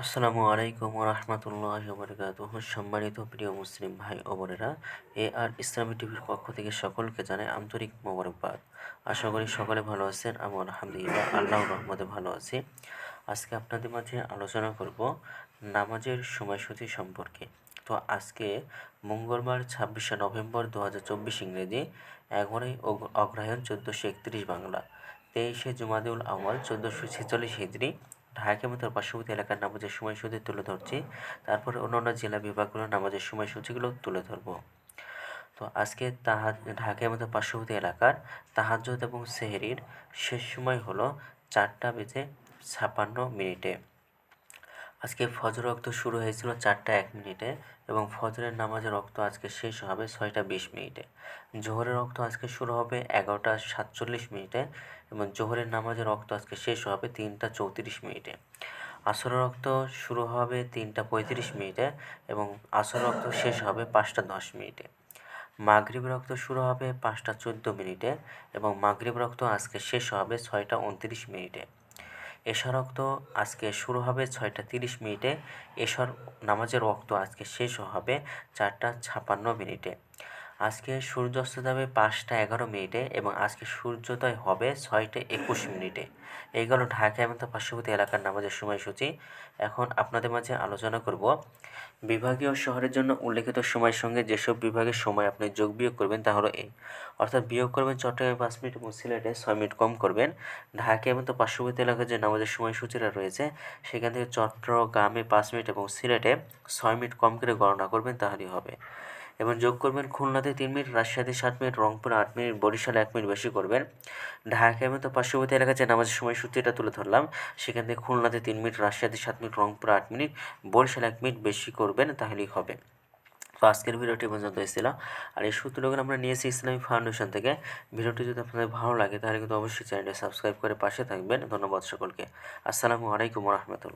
আসসালামু আলাইকুম রহমতুল্লাহি ওয়া বারাকাতুহু। সম্মানিত প্রিয় মুসলিম ভাই ও বোনেরা, আর ইসলামী টিভির পক্ষ থেকে সকলকে জানাই আন্তরিক মোবারকবাদ। আশা করি সকলে ভালো আছেন। আমি আলহামদুলিল্লাহ আল্লাহর রহমতে ভালো আছি। আজকে আপনাদের মাঝে আলোচনা করব নামাজের সময়সূচি সম্পর্কে। তো আজকে মঙ্গলবার 26শে নভেম্বর 2024 ইংরেজি, 11ই অগ্রহায়ণ 1431 বাংলা, 23শে জুমাদুল আউয়াল 1446 হিজরি। ঢাকা এবং তার পার্শ্ববর্তী এলাকার নামাজের সময়সূচি তুলে ধরছি। তারপরে অন্যান্য জেলা বিভাগগুলোর নামাজের সময়সূচিগুলো তুলে ধরবো। তো আজকে ঢাকা এবং তার পার্শ্ববর্তী এলাকার তাহাজ্জুদ এবং সেহরির শেষ সময় হলো 4:56 আজকে ফজর ওয়াক্ত শুরু হয়েছিল 4:01 এবং ফজরের নামাজের ওয়াক্ত আজকে শেষ হবে 6:20। জোহরের ওয়াক্ত আজকে শুরু হবে 11:47 এবং জোহরের নামাজের ওয়াক্ত আজকে শেষ হবে 3:34। আসরের ওয়াক্ত শুরু হবে 3:35 এবং আসরের ওয়াক্ত শেষ হবে 5:10। মাগরিবের ওয়াক্ত শুরু হবে 5:14 এবং মাগরিবের ওয়াক্ত আজকে শেষ হবে 6:29। এশার ওয়াক্ত আজকে শুরু হবে 6:30। এশার নামাজের ওয়াক্ত আজকে শেষ হবে 4:56। আজকে সূর্যাস্ত যাবে 5:11 এবং আজকে সূর্যোদয় হবে 6:21। এই গেল ঢাকা এবং তার পার্শ্ববর্তী এলাকার নামাজের সময়সূচি। এখন আপনাদের মাঝে আলোচনা করব বিভাগীয় শহরের জন্য উল্লেখিত সময়ের সঙ্গে যেসব বিভাগের সময় আপনি যোগ বিয়োগ করবেন তা হলো এই, অর্থাৎ বিয়োগ করবেন চট্টগ্রামে 5 মিনিট এবং সিলেটে 6 মিনিট কম করবেন। ঢাকা এবং তার পার্শ্ববর্তী এলাকার যে নামাজের সময়সূচিটা রয়েছে সেখান থেকে চট্টগ্রামে 5 মিনিট এবং সিলেটে 6 মিনিট কম করে গণনা করবেন, তাহলেই হবে। এবং যোগ করবেন খুলনাতে 3 মিনিট, রাজশাহীতে 7 মিনিট, রংপুরে 8 মিনিট, বরিশালে 1 মিনিট বেশি করবেন। ঢাকা এবং তার পার্শ্ববর্তী এলাকায় যে নামাজের সময়সূচিটা তুলে ধরলাম সেখান থেকে খুলনাতে 3 মিনিট, রাজশাহীতে 7 মিনিট, রংপুরে 8 মিনিট, বরিশালে 1 মিনিট বেশি করবেন, তাহলেই হবে। তো আজকের ভিডিওটি পর্যন্ত এসেছিল। আর এই সূত্রগুলো আমরা নিয়েছি ইসলামিক ফাউন্ডেশন থেকে। ভিডিওটি যদি আপনাদের ভালো লাগে তাহলে কিন্তু অবশ্যই চ্যানেলটি সাবস্ক্রাইব করে পাশে থাকবেন। ধন্যবাদ সকলকে। আসসালামু আলাইকুম রহমতুল্লাহ।